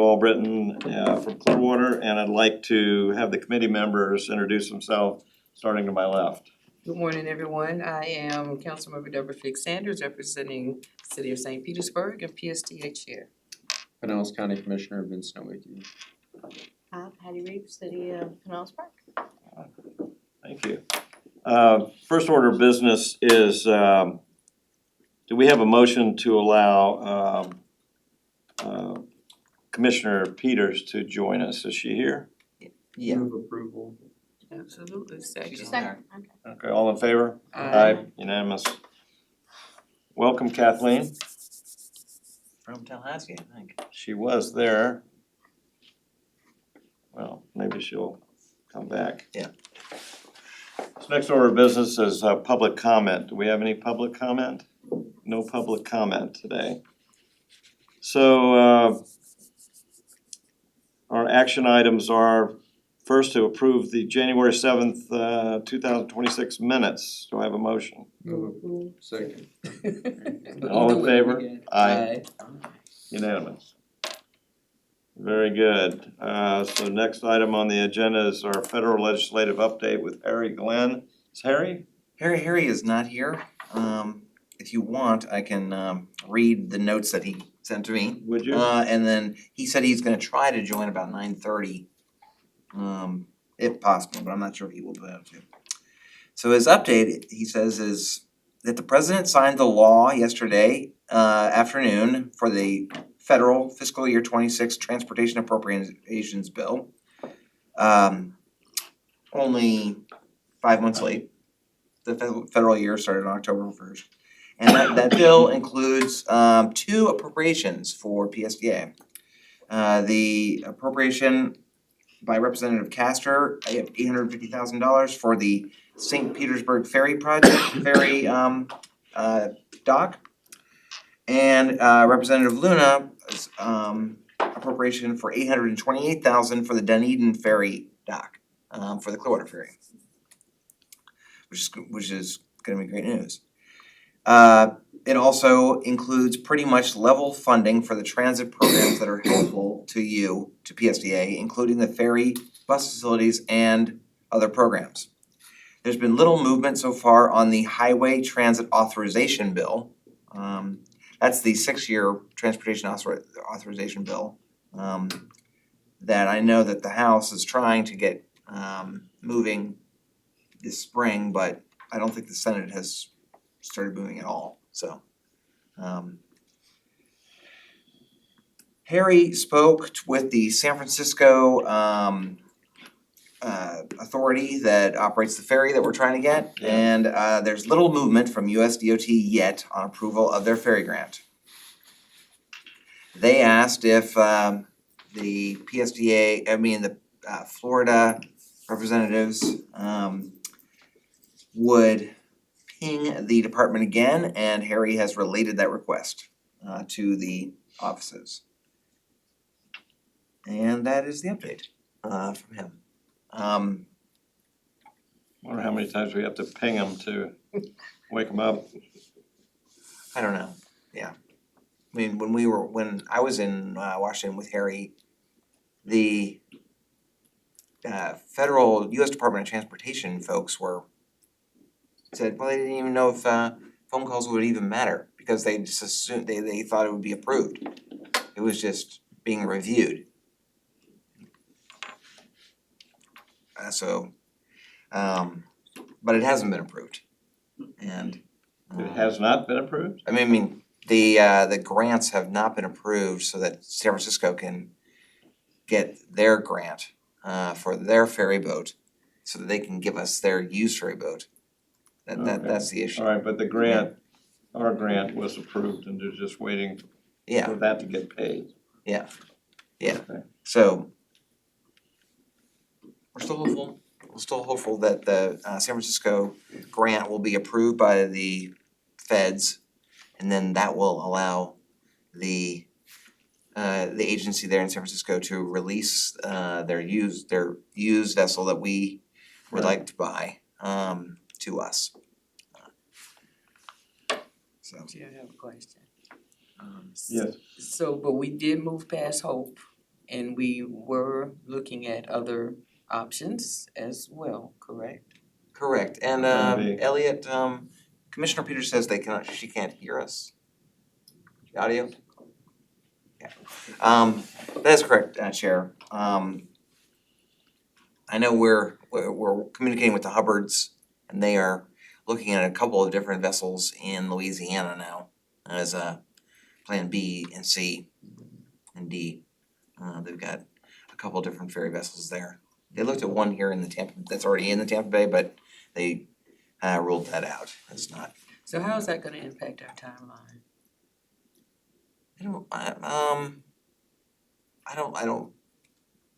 Albritton from Clearwater, and I'd like to have the committee members introduce themselves, starting to my left. Good morning, everyone. I am Councilmember Deborah Fix Sanders, representing the City of St. Petersburg and PSTA Chair. Pinellas County Commissioner Vince Nowiecki. Patty Reeves, City of Pinellas Park. Thank you. First order of business is, do we have a motion to allow Commissioner Peters to join us? Is she here? Yeah. Move approval. Absolutely, second. Second, okay. Okay, all in favor? Aye. Unanimous. Welcome, Kathleen. From Tallahassee, I think. She was there. Well, maybe she'll come back. Yeah. This next order of business is public comment. Do we have any public comment? No public comment today. So our action items are first to approve the January 7th, 2026 minutes. Do I have a motion? Move second. All in favor? Aye. Unanimous. Very good. So next item on the agenda is our federal legislative update with Harry Glenn. Is Harry? Harry is not here. If you want, I can read the notes that he sent to me. Would you? And then he said he's gonna try to join about 9:30, if possible, but I'm not sure if he will be able to. So his update, he says, is that the president signed the law yesterday afternoon for the federal fiscal year 26 transportation appropriations bill. Only 5 months late. The federal year started on October 1st. And that bill includes two appropriations for PSDA. The appropriation by Representative Castor, $850,000 for the St. Petersburg Ferry project, ferry dock. And Representative Luna's appropriation for $828,000 for the Dunedin Ferry dock, for the Clearwater Ferry. Which is gonna be great news. It also includes pretty much level funding for the transit programs that are helpful to you, to PSDA, including the ferry, bus facilities, and other programs. There's been little movement so far on the highway transit authorization bill. That's the 6-year transportation authorization bill that I know that the House is trying to get moving this spring, but I don't think the Senate has started moving at all, so. Harry spoke with the San Francisco authority that operates the ferry that we're trying to get. Yeah. And there's little movement from USDOT yet on approval of their ferry grant. They asked if the PSDA, the Florida representatives would ping the department again, and Harry has related that request to the offices. And that is the update from him. Wonder how many times we have to ping them to wake them up. I don't know, yeah. I mean, when I was in Washington with Harry, the federal US Department of Transportation folks said, well, they didn't even know if phone calls would even matter because they just assumed, they thought it would be approved. It was just being reviewed. But it hasn't been approved. And It has not been approved? I mean, the grants have not been approved so that San Francisco can get their grant for their ferry boat so that they can give us their used ferry boat. That's the issue. Alright, but the grant, our grant was approved and they're just waiting Yeah, for that to get paid. yeah. Okay. So we're still hopeful that the San Francisco grant will be approved by the feds, and then that will allow the agency there in San Francisco to release their used vessel that we would like to buy to us. So Yeah, I have a question. Yes. So, but we did move past Hope And we were looking at other options as well, correct? Correct, and Plan B. Elliot, Commissioner Peters says she can't hear us. The audio? Yeah. That is correct, Chair. I know we're communicating with the Hubbards, and they are looking at a couple of different vessels in Louisiana now as Plan B and C and D. They've got a couple of different ferry vessels there. They looked at one here in the Tampa, that's already in the Tampa Bay, but they ruled that out. It's not. So how is that gonna impact our timeline?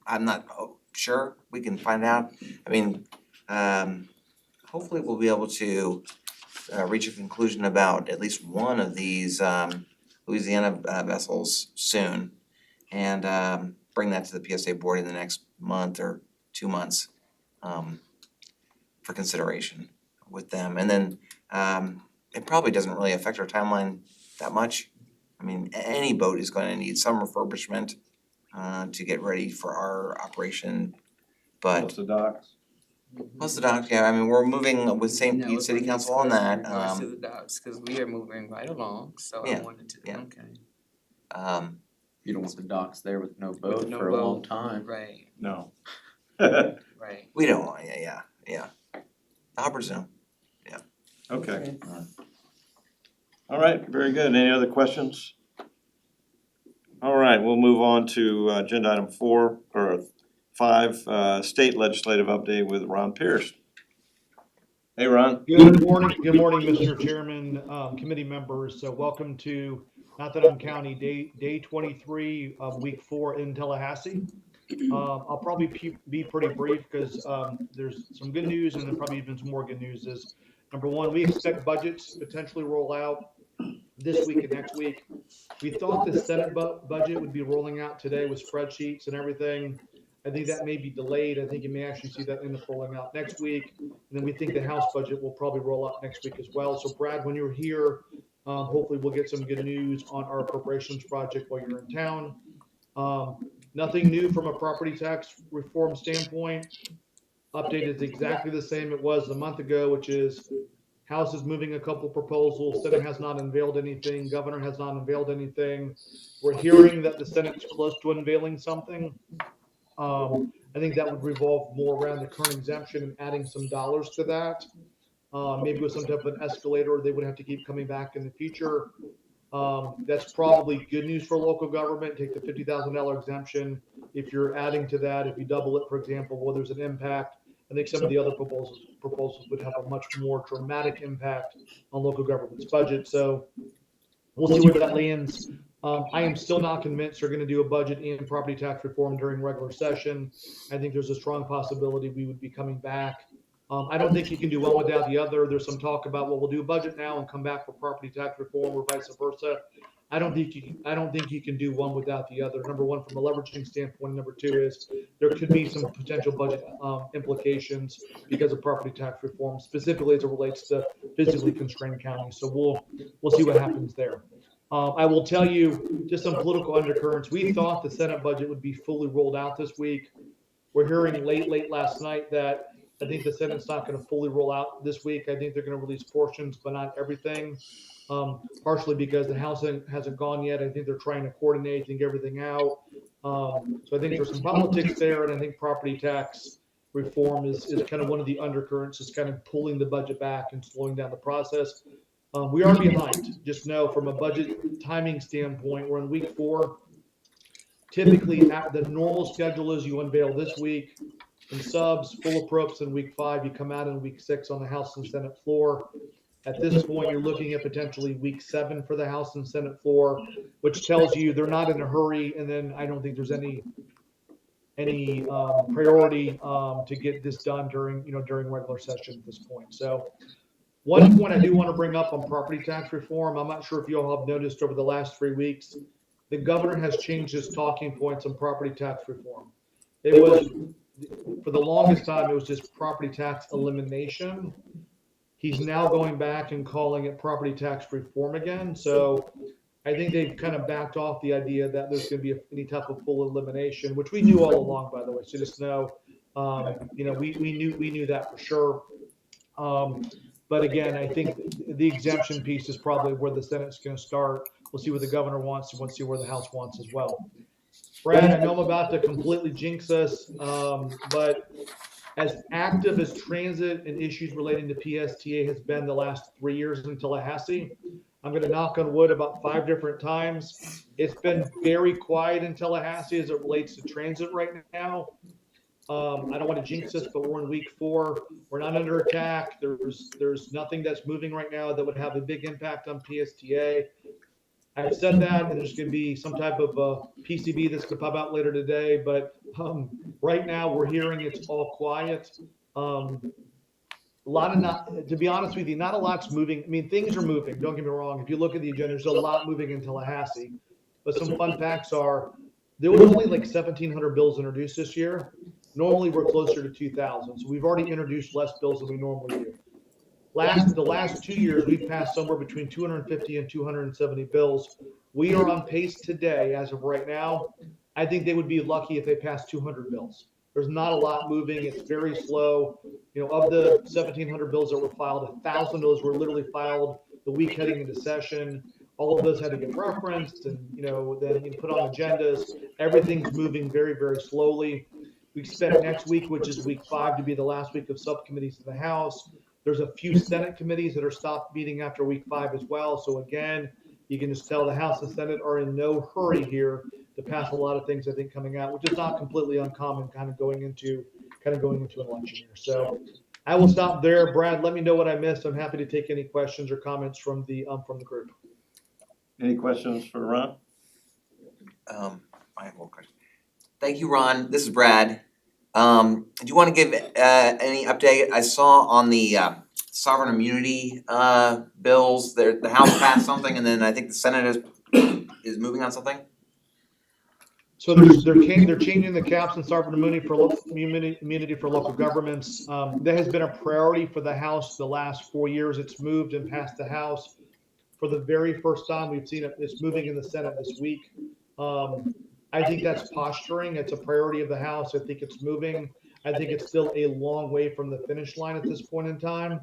I'm not sure. We can find out. I mean, hopefully we'll be able to reach a conclusion about at least one of these Louisiana vessels soon, and bring that to the PSA board in the next month or 2 months for consideration with them. And then it probably doesn't really affect our timeline that much. I mean, any boat is going to need some refurbishment to get ready for our operation, but Plus the docks. plus the dock, yeah, I mean, we're moving with St. No, Pete it's City when Council on that. regards to the docks, cause we are moving right along, so I Yeah, wanted to, yeah. okay, You don't want the docks there with no boat no for a long boat. time. right, No. right. We don't want, yeah. The Hubbards know. Okay. All right, very good. Any other questions? All right, we'll move on to agenda item 4 or 5, state legislative update with Ron Pierce. Hey, Ron. Good morning, Mr. Chairman, committee members. So welcome to Nottingham County, day 23 of week 4 in Tallahassee. I'll probably be pretty brief because there's some good news and then probably even some more good news is, number one, we expect budgets to potentially roll out this week and next week. We thought the Senate budget would be rolling out today with spreadsheets and everything. I think that may be delayed. I think you may actually see that end up rolling out next week. And then we think the House budget will probably roll out next week as well. So Brad, when you're here, hopefully we'll get some good news on our appropriations project while you're in town. Nothing new from a property tax reform standpoint. Update is exactly the same it was a month ago, which is House is moving a couple proposals. Senate has not unveiled anything. Governor has not unveiled anything. We're hearing that the Senate's close to unveiling something. I think that would revolve more around the current exemption and adding some dollars to that. Maybe with some type of an escalator, they would have to keep coming back in the future. That's probably good news for local government. Take the $50,000 exemption. If you're adding to that, if you double it, for example, well, there's an impact. I think some of the other proposals would have a much more dramatic impact on local government's budget. So we'll see where that lands. I am still not convinced they're going to do a budget and property tax reform during regular session. I think there's a strong possibility we would be coming back. I don't think you can do one without the other. There's some talk about, well, we'll do a budget now and come back for property tax reform or vice versa. I don't think you can do one without the other. Number one, from a leveraging standpoint. Number two is there could be some potential budget implications because of property tax reform, specifically as it relates to physically constrained counties. So we'll see what happens there. I will tell you just some political undercurrents. We thought the Senate budget would be fully rolled out this week. We're hearing late last night that I think the Senate's not going to fully roll out this week. I think they're going to release portions, but not everything. Partially because the House hasn't gone yet. I think they're trying to coordinate and get everything out. So I think there's some politics there, and I think property tax reform is kind of one of the undercurrents. It's kind of pulling the budget back and slowing down the process. We are behind. Just know from a budget timing standpoint, we're in week 4. Typically, the normal schedule is you unveil this week in subs, full approps in week 5. You come out in week 6 on the House and Senate floor. At this point, you're looking at potentially week 7 for the House and Senate floor, which tells you they're not in a hurry. And then I don't think there's any priority to get this done during regular session at this point. So one point I do want to bring up on property tax reform, I'm not sure if you all have noticed over the last 3 weeks, the governor has changed his talking points on property tax reform. It was, for the longest time, it was just property tax elimination. He's now going back and calling it property tax reform again. So I think they've kind of backed off the idea that there's gonna be any type of full elimination, which we knew all along, by the way, so just know, we knew that for sure. But again, I think the exemption piece is probably where the Senate's gonna start. We'll see what the governor wants, and we'll see where the House wants as well. Brad, I know I'm about to completely jinx us, but as active as transit and issues relating to PSTA has been the last 3 years in Tallahassee, I'm gonna knock on wood about 5 different times. It's been very quiet in Tallahassee as it relates to transit right now. I don't want to jinx us, but we're in week 4. We're not under attack. There's nothing that's moving right now that would have a big impact on PSTA. I've said that, and there's going to be some type of PCB that's going to pop out later today. But right now, we're hearing it's all quiet. A lot of not, to be honest with you, not a lot's moving. I mean, things are moving. Don't get me wrong. If you look at the agenda, there's a lot moving in Tallahassee. But some fun facts are there was only like 1,700 bills introduced this year. Normally, we're closer to 2,000. So we've already introduced less bills than we normally do. The last 2 years, we've passed somewhere between 250 and 270 bills. We are on pace today, as of right now. I think they would be lucky if they passed 200 bills. There's not a lot moving. It's very slow. You know, of the 1,700 bills that were filed, 1,000 of those were literally filed the week heading into session. All of those had to get referenced and, then put on agendas. Everything's moving very, very slowly. We expect next week, which is week 5, to be the last week of subcommittees in the House. There's a few Senate committees that are stopped meeting after week 5 as well. So again, you can just tell the House and Senate are in no hurry here to pass a lot of things, I think, coming out, which is not completely uncommon kind of going into an election year. So I will stop there. Brad, let me know what I missed. I'm happy to take any questions or comments from the group. Any questions for Ron? I have one question. Thank you, Ron. This is Brad. Do you want to give any update? I saw on the sovereign immunity bills, the House passed something, and then I think the Senate is moving on something. So they're changing the caps and sovereign immunity for local governments. That has been a priority for the House the last 4 years. It's moved and passed the House. For the very first time, we've seen it. It's moving in the Senate this week. I think that's posturing. It's a priority of the House. I think it's moving. I think it's still a long way from the finish line at this point in time.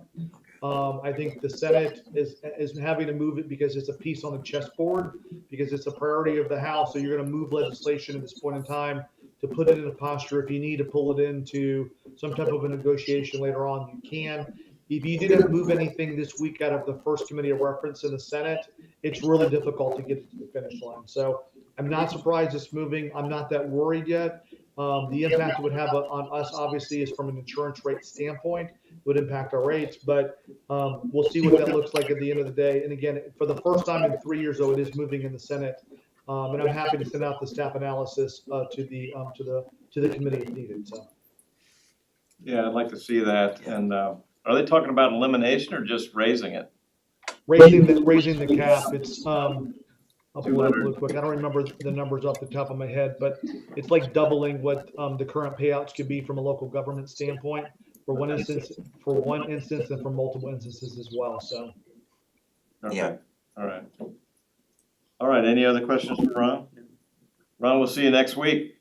I think the Senate is having to move it because it's a piece on the chessboard, because it's a priority of the House. So you're going to move legislation at this point in time to put it in a posture. If you need to pull it into some type of a negotiation later on, you can. If you didn't move anything this week out of the first committee of reference in the Senate, it's really difficult to get it to the finish line. So I'm not surprised it's moving. I'm not that worried yet. The impact it would have on us, obviously, is from an insurance rate standpoint, would impact our rates, but we'll see what that looks like at the end of the day. And again, for the first time in 3 years, though, it is moving in the Senate, and I'm happy to send out the staff analysis to the committee if needed. So, Yeah, I'd like to see that. And are they talking about elimination or just raising it? raising the cap, it's I'll pull it up real quick. I don't remember the numbers off the top of my head, but it's like doubling what the current payouts could be from a local government standpoint for one instance, and for multiple instances as well. So, Okay. Yeah. All right, any other questions for Ron? Ron, we'll see you next week.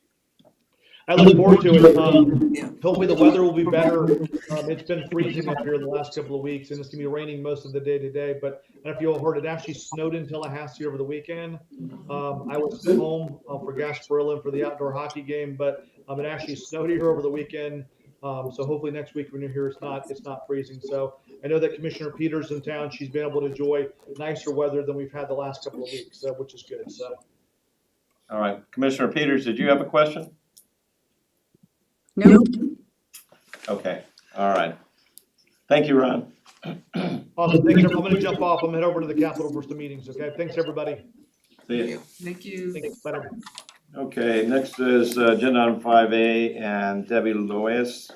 I look forward to it. Yeah. Hopefully the weather will be better. It's been freezing up here the last couple of weeks, and it's gonna be raining most of the day today. But I don't know if you all heard, it actually snowed in Tallahassee over the weekend. I was home for Gasparilla for the outdoor hockey game, but it actually snowed here over the weekend. So hopefully next week when you're here, it's not freezing. So I know that Commissioner Peters in town. She's been able to enjoy nicer weather than we've had the last couple of weeks, which is good. So. All right, Commissioner Peters, did you have a question? Nope. Okay, all right. Thank you, Ron. Awesome. Thanks. I'm going to jump off. I'm head over to the Capitol for some meetings. Okay. Thanks, everybody. See you. Thank you. Thanks. Bye. Okay, next is agenda item 5A, and Debbie Lewis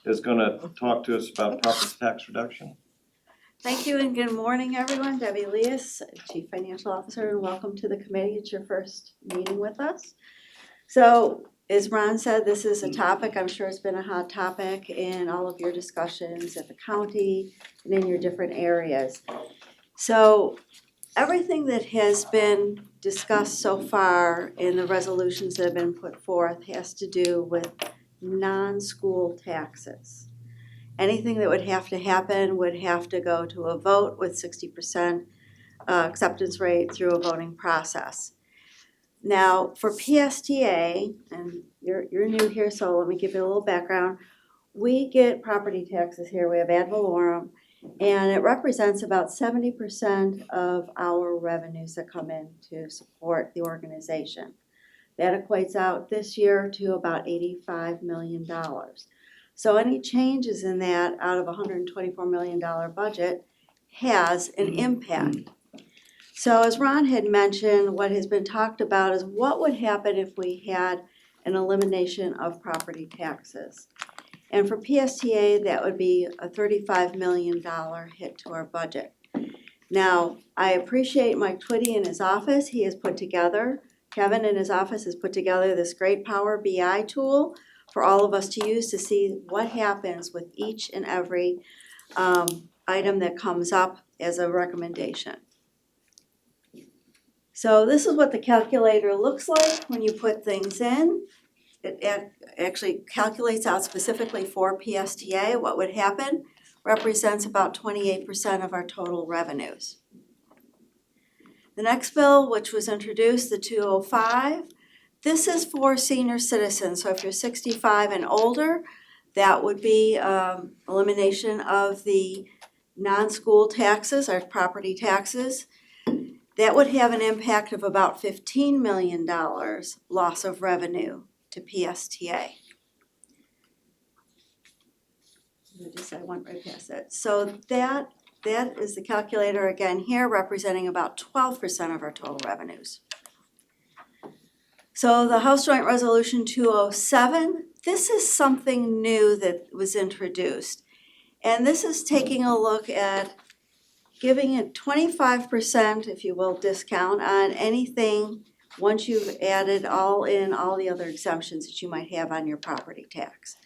is gonna talk to us about property tax reduction. Thank you and good morning, everyone. Debbie Lewis, Chief Financial Officer, and welcome to the committee. It's your first meeting with us. So, as Ron said, this is a topic, I'm sure it's been a hot topic in all of your discussions at the county and in your different areas. So, everything that has been discussed so far in the resolutions that have been put forth has to do with non-school taxes. Anything that would have to happen would have to go to a vote with 60% acceptance rate through a voting process. Now, for PSTA, and you're new here, so let me give you a little background. We get property taxes here, we have ad valorem, and it represents about 70% of our revenues that come in to support the organization. That equates out this year to about $85 million. So any changes in that out of a $124 million budget has an impact. So as Ron had mentioned, what has been talked about is what would happen if we had an elimination of property taxes. And for PSTA, that would be a $35 million hit to our budget. Now, I appreciate Mike Twitty in his office. He has put together, Kevin in his office has put together this great Power BI tool for all of us to use to see what happens with each and every item that comes up as a recommendation. So this is what the calculator looks like when you put things in. It actually calculates out specifically for PSTA what would happen, represents about 28% of our total revenues. The next bill, which was introduced, the 205, this is for senior citizens. So if you're 65 and older, that would be elimination of the non-school taxes, our property taxes. That would have an impact of about $15 million loss of revenue to PSTA. I went right past that. So that is the calculator again here, representing about 12% of our total revenues. So the House Joint Resolution 207, this is something new that was introduced. And this is taking a look at giving a 25%, if you will, discount on anything once you've added all the other exemptions that you might have on your property tax.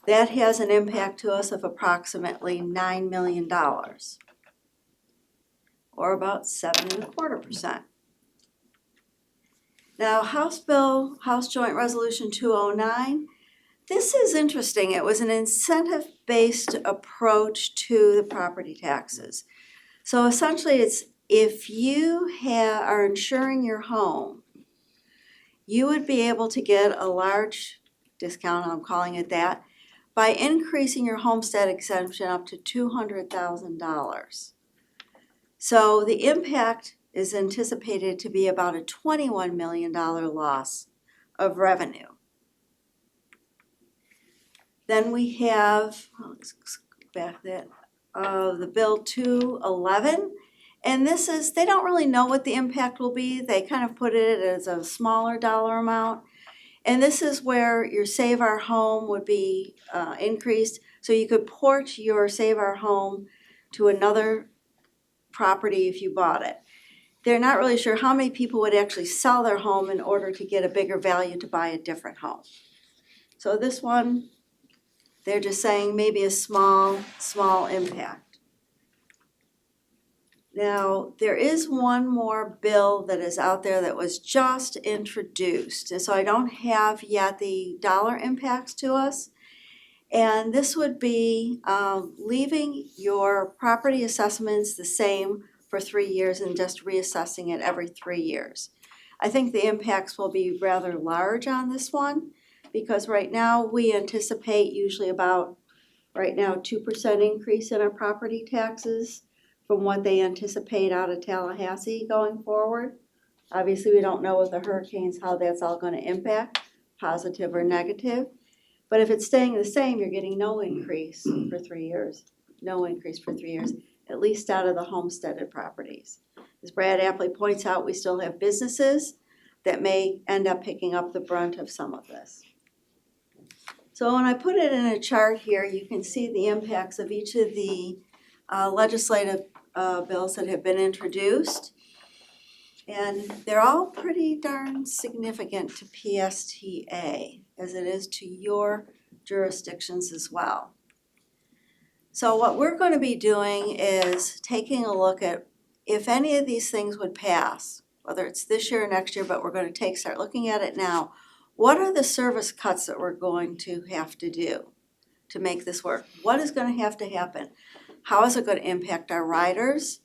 That has an impact to us of approximately $9 million, or about 7.25%. Now, House Joint Resolution 209, this is interesting. It was an incentive-based approach to the property taxes. So essentially it's if you are insuring your home, you would be able to get a large discount, I'm calling it that, by increasing your homestead exemption up to $200,000. So the impact is anticipated to be about a $21 million loss of revenue. Then we have, let's go back that, the Bill 211. And this is, they don't really know what the impact will be. They kind of put it as a smaller dollar amount. And this is where your Save Our Home would be increased. So you could port your Save Our Home to another property if you bought it. They're not really sure how many people would actually sell their home in order to get a bigger value to buy a different home. So this one, they're just saying maybe a small impact. Now, there is one more bill that is out there that was just introduced, and so I don't have yet the dollar impacts to us. And this would be leaving your property assessments the same for 3 years and just reassessing it every 3 years. I think the impacts will be rather large on this one because right now we anticipate usually about, right now, 2% increase in our property taxes from what they anticipate out of Tallahassee going forward. Obviously, we don't know with the hurricanes how that's all going to impact, positive or negative. But if it's staying the same, you're getting no increase for 3 years, no increase for 3 years, at least out of the homesteaded properties. As Brad aptly points out, we still have businesses that may end up picking up the brunt of some of this. So when I put it in a chart here, you can see the impacts of each of the legislative bills that have been introduced. And they're all pretty darn significant to PSTA, as it is to your jurisdictions as well. So what we're going to be doing is taking a look at if any of these things would pass, whether it's this year or next year, but we're gonna start looking at it now, what are the service cuts that we're going to have to do to make this work? What is gonna have to happen? How is it gonna impact our riders?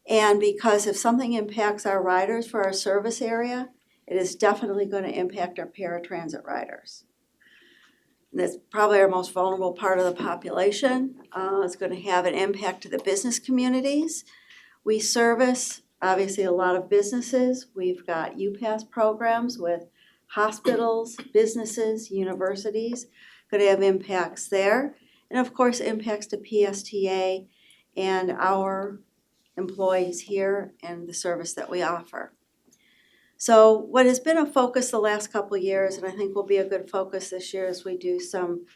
And because if something impacts our riders for our service area, it is definitely gonna impact our paratransit riders. And that's probably our most vulnerable part of the population. It's gonna have an impact to the business communities. We service, obviously, a lot of businesses. We've got UPass programs with hospitals, businesses, universities. Gonna have impacts there. And of course, impacts to PSTA and our employees here and the service that we offer. So what has been a focus the last couple of years, and I think will be a good focus this year as we do some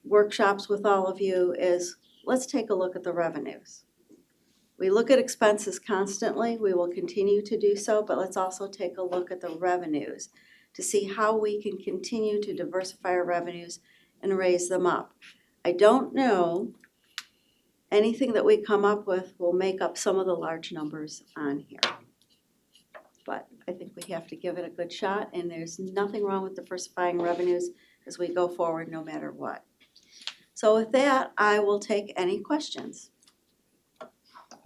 workshops with all of you, is let's take a look at the revenues. We look at expenses constantly, we will continue to do so, but let's also take a look at the revenues to see how we can continue to diversify our revenues and raise them up. I don't know anything that we come up with will make up some of the large numbers on here. But I think we have to give it a good shot, and there's nothing wrong with diversifying revenues as we go forward no matter what. So with that, I will take any questions.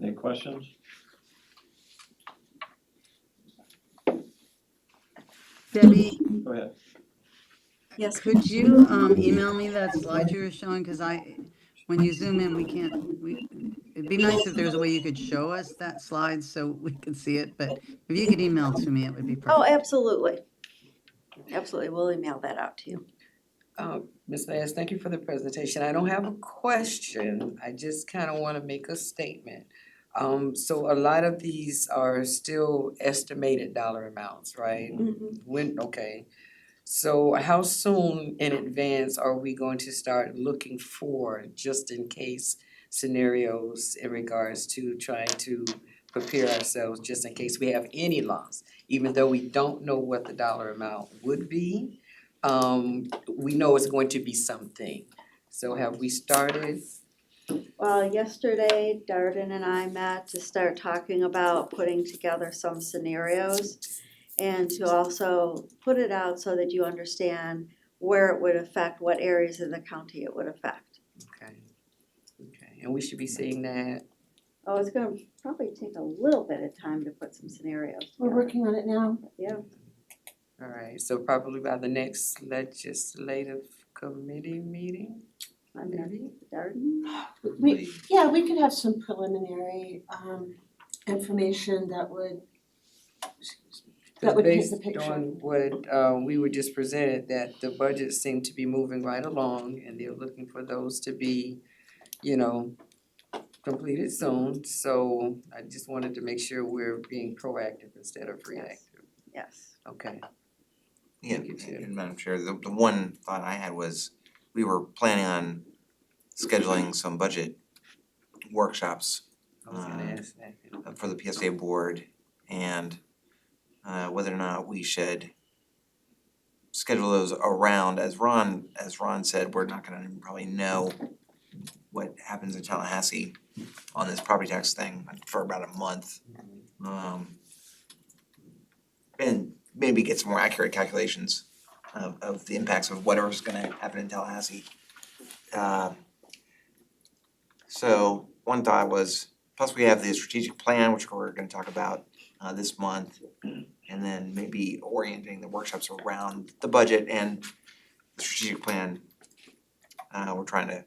Any questions? Debbie, Go ahead. Yes, could you email me that slide you were showing? Because when you zoom in, it'd be nice if there was a way you could show us that slide so we could see it, but if you could email it to me, it would be oh, perfect. absolutely. Absolutely, we'll email that out to you. Ms. Vaz, thank you for the presentation. I don't have a question, I just kind of want to make a statement. So a lot of these are still estimated dollar amounts, right? Okay. So how soon in advance are we going to start looking for just in case scenarios in regards to trying to prepare ourselves just in case we have any loss? Even though we don't know what the dollar amount would be, we know it's going to be something. So have we started? Well, yesterday Darden and I met to start talking about putting together some scenarios and to also put it out so that you understand where it would affect, what areas of the county it would affect. Okay, and we should be seeing that. Oh, it's gonna probably take a little bit of time to put some scenarios We're together. working on it now. Yeah, Alright, so probably by the next legislative committee meeting, I'm not maybe? Darden. We could have some preliminary information that would, that would paint the Based picture. on what we were just presented, that the budgets seem to be moving right along and they're looking for those to be, completed soon. So I just wanted to make sure we're being proactive instead of reactive. Yes. Okay. Yeah, Thank you, Chair. and Madam Chair, the one thought I had was, we were planning on scheduling some budget workshops I was gonna ask that. for the PSA board, and whether or not we should schedule those around, as Ron said, we're not gonna probably know what happens in Tallahassee on this property tax thing for about a month. And maybe get some more accurate calculations of the impacts of whatever's gonna happen in Tallahassee. So one thought was, plus we have the strategic plan, which we're gonna talk about this month. And then maybe orienting the workshops around the budget and the strategic plan. We're trying to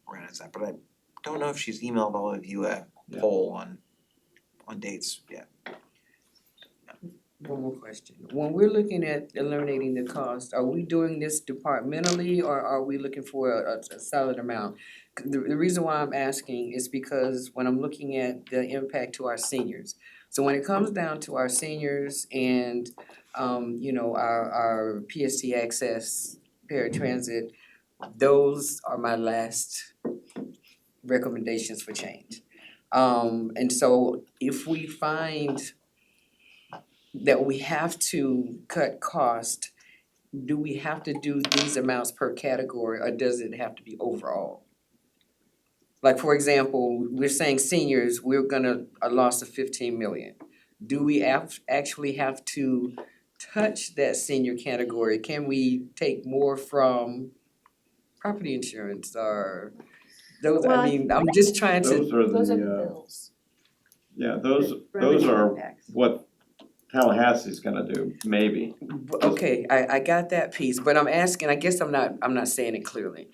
organize that, but I don't know if she's emailed all of you a poll on dates yet. One more question. When we're looking at eliminating the cost, are we doing this departmentally or are we looking for a solid amount? The reason why I'm asking is because when I'm looking at the impact to our seniors. So when it comes down to our seniors and our PST access paratransit, those are my last recommendations for change. And so if we find that we have to cut cost, do we have to do these amounts per category or does it have to be overall? Like, for example, we're saying seniors, we're gonna, a loss of 15 million. Do we actually have to touch that senior category? Can we take more from property insurance or those, Well, I mean, I'm just trying to, Those are Those are the the, bills. yeah, those Revenue are impacts. what Tallahassee's gonna do, maybe. okay, I got that piece, but I'm asking, I guess I'm not saying it clearly.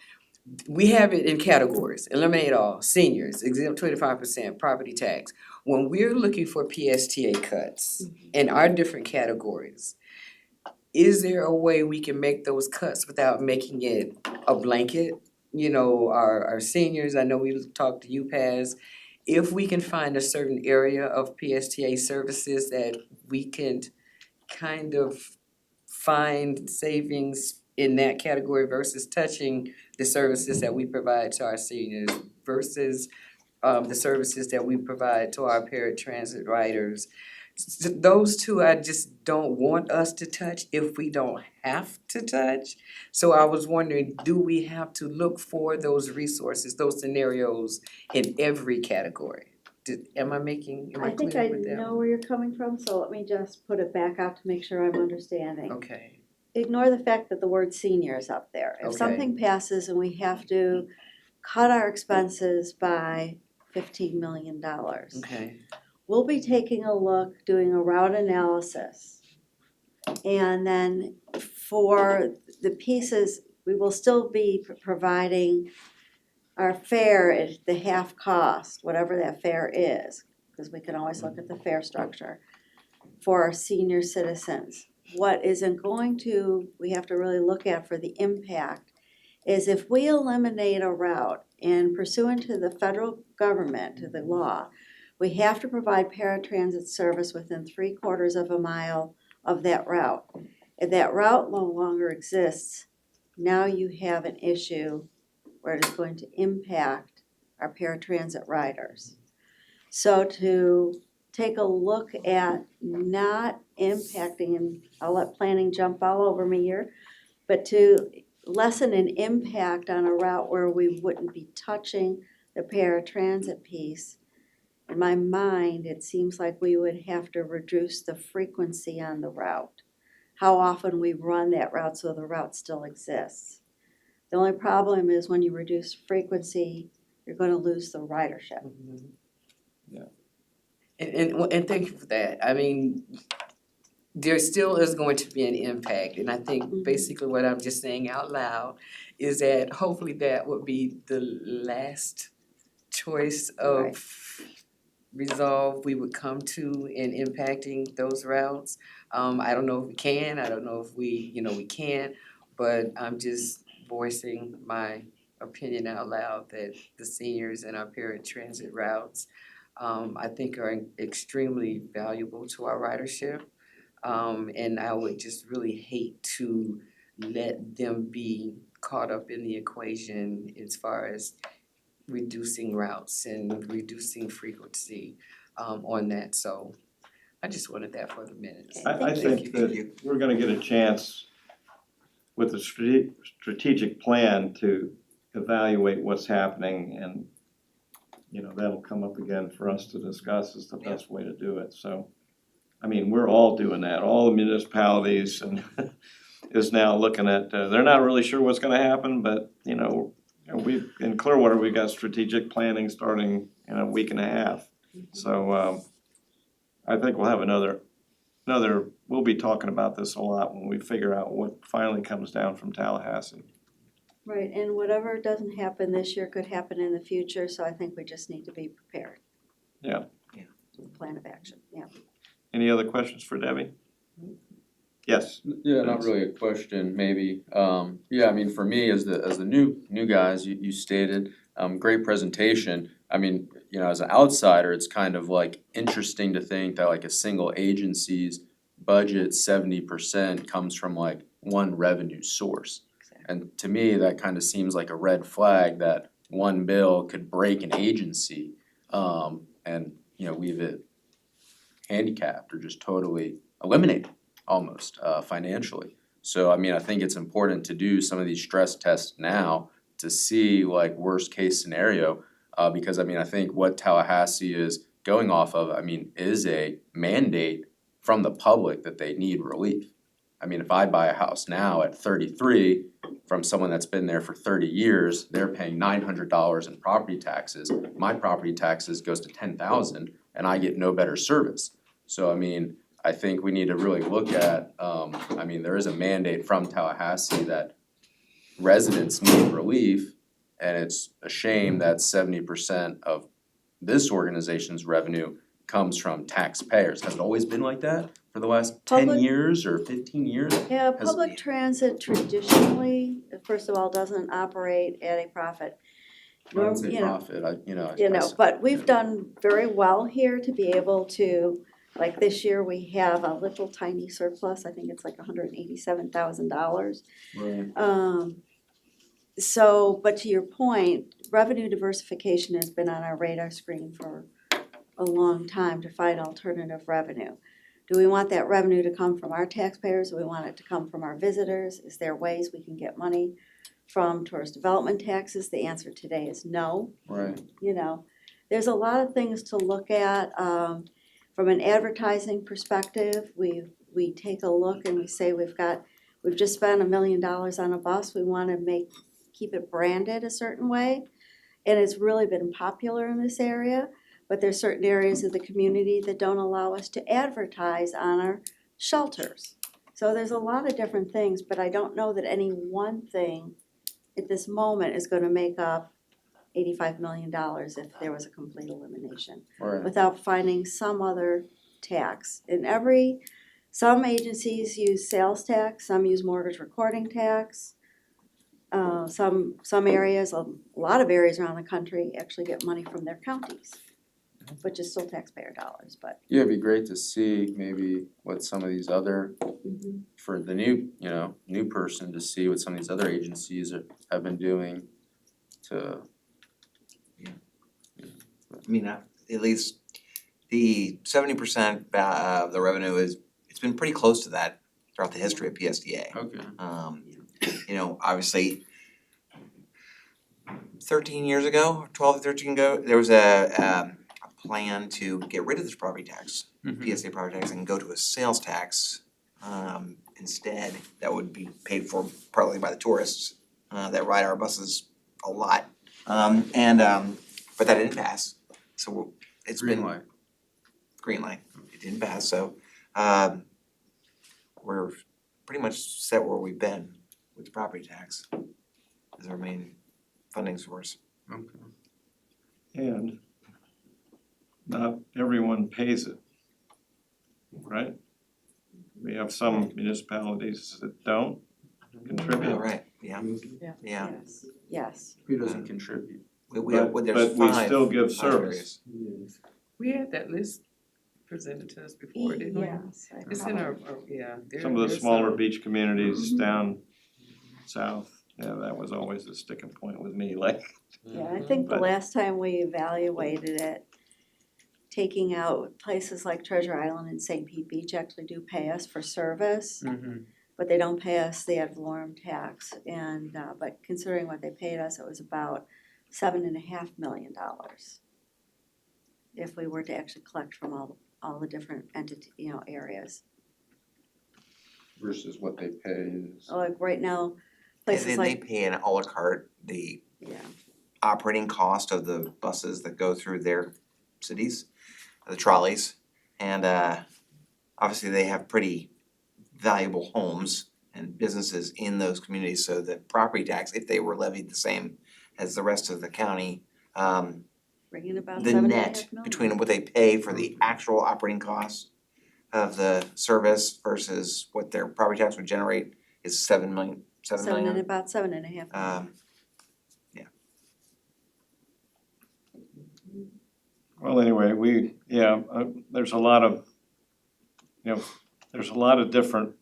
We have it in categories, eliminate all, seniors, exempt 25%, property tax. When we're looking for PSTA cuts in our different categories, is there a way we can make those cuts without making it a blanket? You know, our seniors, I know we talked to UPAS, if we can find a certain area of PSTA services that we can kind of find savings in that category versus touching the services that we provide to our seniors versus the services that we provide to our paratransit riders. Those two I just don't want us to touch if we don't have to touch. So I was wondering, do we have to look for those resources, those scenarios in every category? Am I I think clear I with that? know where you're coming from, so let me just put it back out to make sure I'm understanding. Okay, Ignore the fact that the word senior is up there. If Okay. something passes and we have to cut our expenses by $15 million, okay, we'll be taking a look, doing a route analysis. And then for the pieces, we will still be providing our fare at the half cost, whatever that fare is, because we can always look at the fare structure for our senior citizens. What isn't going to, we have to really look at for the impact, is if we eliminate a route and pursuant to the federal government, to the law, we have to provide paratransit service within 3/4 of a mile of that route. If that route no longer exists, now you have an issue where it is going to impact our paratransit riders. So to take a look at not impacting, and I'll let planning jump all over me here, but to lessen an impact on a route where we wouldn't be touching the paratransit piece, in my mind, it seems like we would have to reduce the frequency on the route. How often we run that route so the route still exists. The only problem is when you reduce frequency, you're gonna lose the ridership. mhm. Yeah. And thank you for that. I mean, there still is going to be an impact, and I think Mhm. basically what I'm just saying out loud is that hopefully that would be the last choice of resolve we would come to in impacting those routes. I don't know if we can, I don't know if we can't, but I'm just voicing my opinion out loud that the seniors and our paratransit routes I think are extremely valuable to our ridership. And I would just really hate to let them be caught up in the equation as far as reducing routes and reducing frequency on that. So I just wanted that for the minutes. I Thank think Thank you. that we're gonna get a chance with the strategic plan to evaluate what's happening and, you know, that'll come up again for us to discuss is the best way to do it, so. I mean, we're all doing that, all the municipalities and is now looking at, they're not really sure what's gonna happen, but, you know, we, in Clearwater, we got strategic planning starting in a week and a half. So, I think we'll have another, we'll be talking about this a lot when we figure out what finally comes down from Tallahassee. Right, and whatever doesn't happen this year could happen in the future, so I think we just need to be prepared. Yeah. Yeah. Plan of action, yeah. Any other questions for Debbie? Yes, Yeah, not really a question, maybe. Yeah, I mean, for me, as the new guys, you stated, great presentation. I mean, you know, as an outsider, it's kind of like interesting to think that like a single agency's budget, 70% comes from like one revenue source. And to me, that kind of seems like a red flag that one bill could break an agency, and, you know, leave it handicapped or just totally eliminated almost financially. So I mean, I think it's important to do some of these stress tests now to see like worst case scenario. Because I mean, I think what Tallahassee is going off of, I mean, is a mandate from the public that they need relief. I mean, if I buy a house now at 33 from someone that's been there for 30 years, they're paying $900 in property taxes. My property taxes goes to 10,000 and I get no better service. So I mean, I think we need to really look at, I mean, there is a mandate from Tallahassee that residents need relief. And it's a shame that 70% of this organization's revenue comes from taxpayers. Has it always been like that for the last 10 Public- years or 15 years? Yeah, Has- public transit traditionally, first of all, doesn't operate at a profit. I wouldn't say You know, profit, but we've done very well here to be able to, like this year, we have a little tiny surplus, I think it's like $187,000. Right. So, but to your point, revenue diversification has been on our radar screen for a long time to find alternative revenue. Do we want that revenue to come from our taxpayers? Do we want it to come from our visitors? Is there ways we can get money from tourist development taxes? The answer today is no. Right. You know, there's a lot of things to look at. From an advertising perspective, we take a look and we say we've just spent $1 million on a bus. We want to keep it branded a certain way. And it's really been popular in this area, but there's certain areas of the community that don't allow us to advertise on our shelters. So there's a lot of different things, but I don't know that any one thing at this moment is gonna make up $85 million if there was a complete elimination, Right. without finding some other tax. Some agencies use sales tax, some use mortgage recording tax. Some areas, a lot of areas around the country actually get money from their counties, which is still taxpayer dollars, but. Yeah, it'd be great to see maybe what some of these other, for the new person to see what some of these other agencies have been doing to. I mean, at least the 70% of the revenue it's been pretty close to that throughout the history of PSDA. Okay. You know, obviously 13 years ago, 12 or 13 ago, there was a plan to get rid of this property tax, PSA property tax, and go to a sales tax instead. That would be paid for partly by the tourists that ride our buses a lot. But that didn't pass, so it's been. Green light. Green light, it didn't pass, so we're pretty much set where we've been with the property tax as our main funding source. Okay. And not everyone pays it, right? We have some municipalities that don't contribute. Oh, right, yeah, Yeah. yeah, Yes, Who doesn't contribute? we have, But there's we five still give five service. areas. We had that list presented to us before, didn't we? yes. I It's in our, probably- yeah. Some of the there's smaller some. beach communities down south, yeah, that was always a sticking point with me, like, Yeah, I think the But- last time we evaluated it, taking out places like Treasure Island and St. Pete Beach actually do pay us for service, but they don't pay us the ad valorem tax. And, but considering what they paid us, it was about $7.5 million. If we were to actually collect from all the different areas. Versus what they pay is. Like right now, And places then they like, pay an à la carte, the yeah, operating cost of the buses that go through their cities, the trolleys. And obviously they have pretty valuable homes and businesses in those communities, so that property tax, if they were levied the same as the rest of the county, bringing about the $7.5 net million. between what they pay for the actual operating costs of the service versus what their property tax would generate is $7 million. About $7.5 million. well, anyway, there's a lot of, there's a lot of different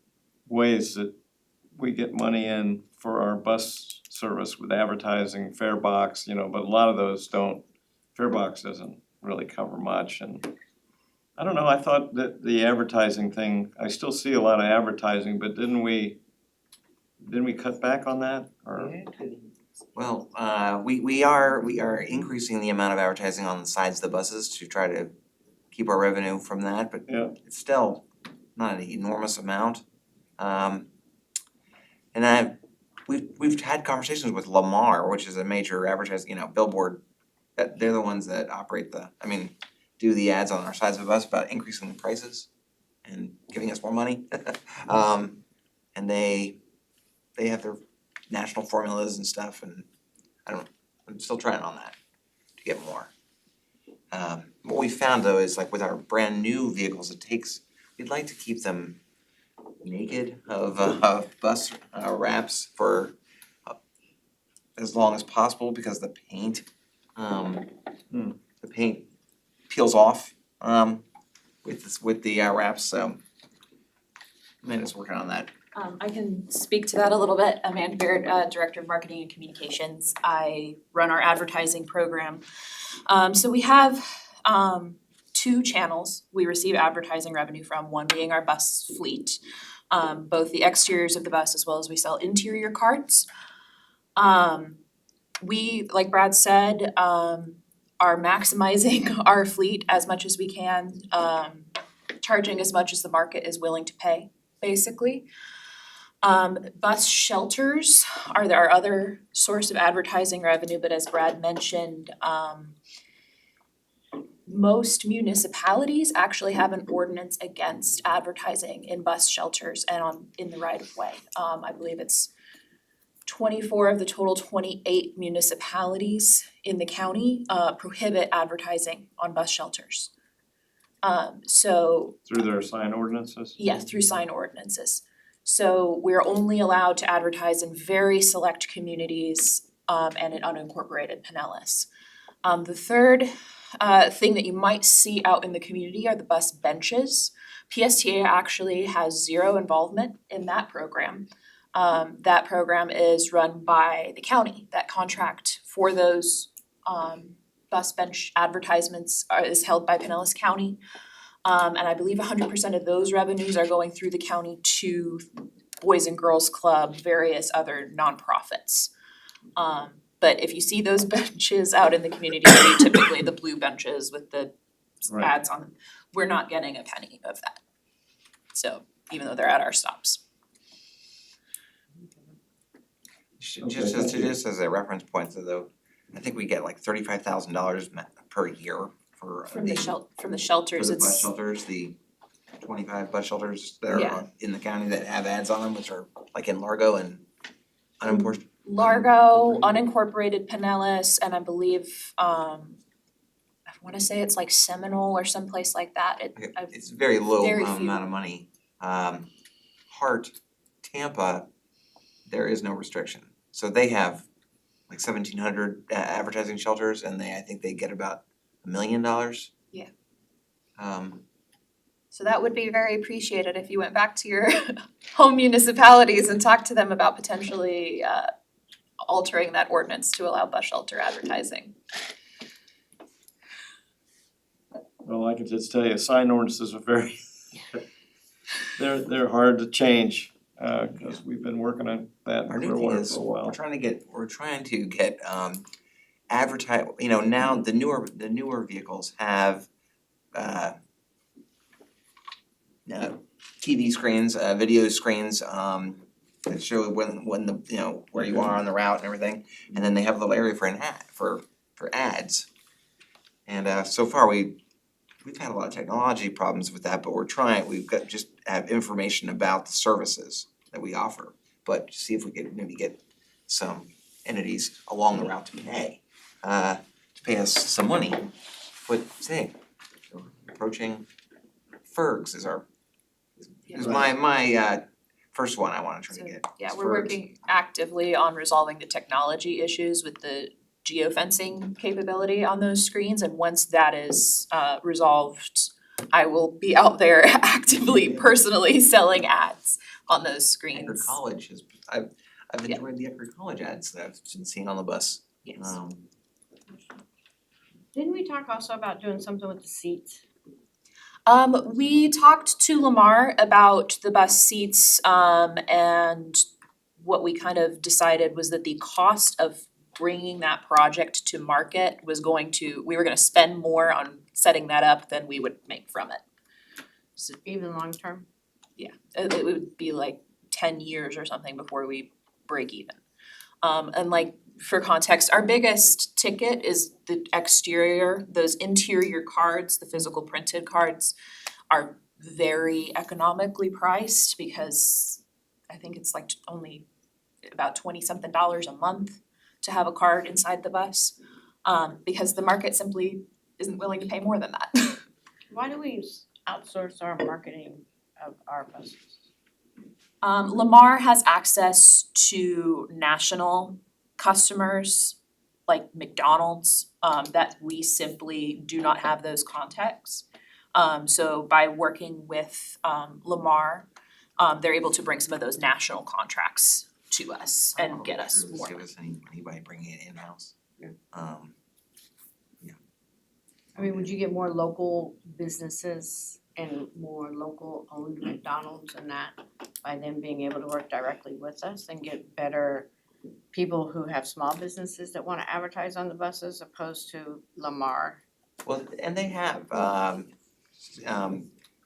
ways that we get money in for our bus service with advertising, Farebox, but a lot of those don't, Farebox doesn't really cover much, and I don't know, I thought that the advertising thing, I still see a lot of advertising, but didn't we cut back on that, or? Yeah, Well, we are increasing the amount of advertising on the sides of the buses to try to keep our revenue from that, but Yeah. it's still not an enormous amount. And we've had conversations with Lamar, which is a major advertising, billboard, that they're the ones that operate do the ads on our sides of the bus about increasing the prices and giving us more money. And they have their national formulas and stuff, and I'm still trying on that to get more. What we found though is like with our brand new vehicles, we'd like to keep them naked of bus wraps for as long as possible because the paint peels off with the wraps, so Amanda's working on that. I can speak to that a little bit. Amanda Beard, Director of Marketing and Communications. I run our advertising program. So we have two channels we receive advertising revenue from, one being our bus fleet, both the exteriors of the bus as well as we sell interior cards. We, like Brad said, are maximizing our fleet as much as we can, charging as much as the market is willing to pay, basically. Bus shelters are our other source of advertising revenue, but as Brad mentioned, most municipalities actually have an ordinance against advertising in bus shelters and in the right of way. I believe it's 24 of the total 28 municipalities in the county prohibit advertising on bus shelters. So Through their sign ordinances? yes, through sign ordinances. So we're only allowed to advertise in very select communities and in unincorporated Pinellas. The third thing that you might see out in the community are the bus benches. PSTA actually has zero involvement in that program. That program is run by the county. That contract for those bus bench advertisements is held by Pinellas County. And I believe 100% of those revenues are going through the county to Boys and Girls Club, various other nonprofits. But if you see those benches out in the community, typically the blue benches with the Right. ads on them, we're not getting a penny of that. So even though they're at our stops. Just as a reference point though, I think we get like $35,000 per year for From the shelters, for the it's bus shelters, the 25 bus shelters that Yeah. are in the county that have ads on them, which are like in Largo and unimportant. Largo, unincorporated Pinellas, and I believe I wanna say it's like Seminole or someplace like that. It's very low Very few. amount of money. Hart, Tampa, there is no restriction. So they have like 1,700 advertising shelters and I think they get about $1 million. Yeah. So So that would be very appreciated if you went back to your home municipalities and talked to them about potentially altering that ordinance to allow bus shelter advertising. Well, I can just tell you, sign ordinances are very, they're hard to change, cause we've been working on that our for new a thing while, is, for a while. we're trying to get advertise, now the newer vehicles have TV screens, video screens, that show when the, where you are on the route and everything. And then they have a little area for an ad, for ads. And so far we've had a lot of technology problems with that, but we've got just have information about the services that we offer. But see if we could maybe get some entities along the route to pay us some money. But say, approaching Fergs is my first one I wanna try to get. Yeah, is we're Fergs. working actively on resolving the technology issues with the geofencing capability on those screens, and once that is resolved, I will be out there actively, personally selling ads on those Eckerd screens. College is, I've enjoyed the Eckerd College ads that I've been seeing on the bus. Yes. Didn't we talk also about doing something with the seats? We talked to Lamar about the bus seats, and what we kind of decided was that the cost of bringing that project to market was we were gonna spend more on setting that up than we would make from it. So Even long term? it would be like 10 years or something before we break even. And like for context, our biggest ticket is the exterior, those interior cards, the physical printed cards are very economically priced because I think it's like only about $20-something a month to have a card inside the bus. Because the market simply isn't willing to pay more than that. Why do we outsource our marketing of our buses? Lamar has access to national customers like McDonald's, that we simply do not have those contacts. So by working with Lamar, they're able to bring some of those national contracts to us and get us more. Save us any money by bringing it in-house. I mean, would you get more local businesses and more local owned McDonald's and that by them being able to work directly with us and get better people who have small businesses that wanna advertise on the buses opposed to Lamar? Well, and they have,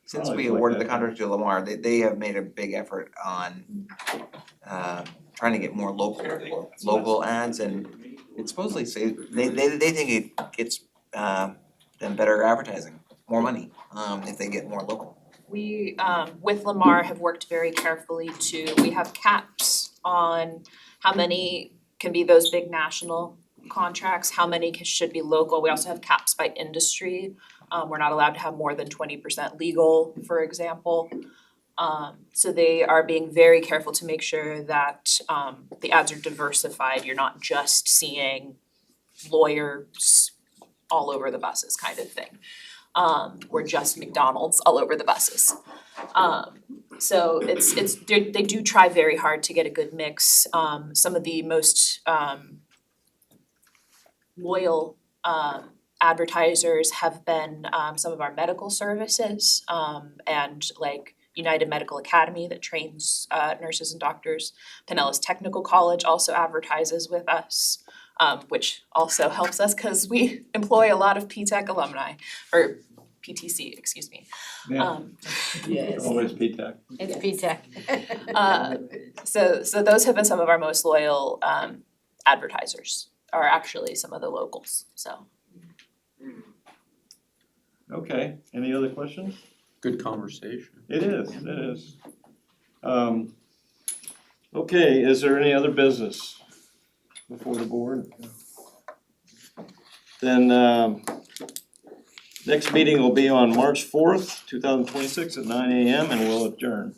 since Probably we like awarded the that. contract to Lamar, they have made a big effort on trying to get more local ads, and it supposedly they think it gets them better advertising, more money, if they get more local. We with Lamar have worked very carefully we have caps on how many can be those big national contracts, how many should be local. We also have caps by industry. We're not allowed to have more than 20% legal, for example. So they are being very careful to make sure that the ads are diversified. You're not just seeing lawyers all over the buses kind of thing. Or just McDonald's all over the buses. So they do try very hard to get a good mix. Some of the most loyal advertisers have been some of our medical services and like United Medical Academy that trains nurses and doctors. Pinellas Technical College also advertises with us, which also helps us because we employ a lot of PTech alumni, or PTC, excuse me. Yeah. Yes. Always P-TECH. It's P-TECH. So those have been some of our most loyal advertisers, are actually some of the locals, so. Okay, any other questions? Good conversation. It is. Okay, is there any other business before the board? Then next meeting will be on March 4th, 2026 at 9 a.m. and we'll adjourn.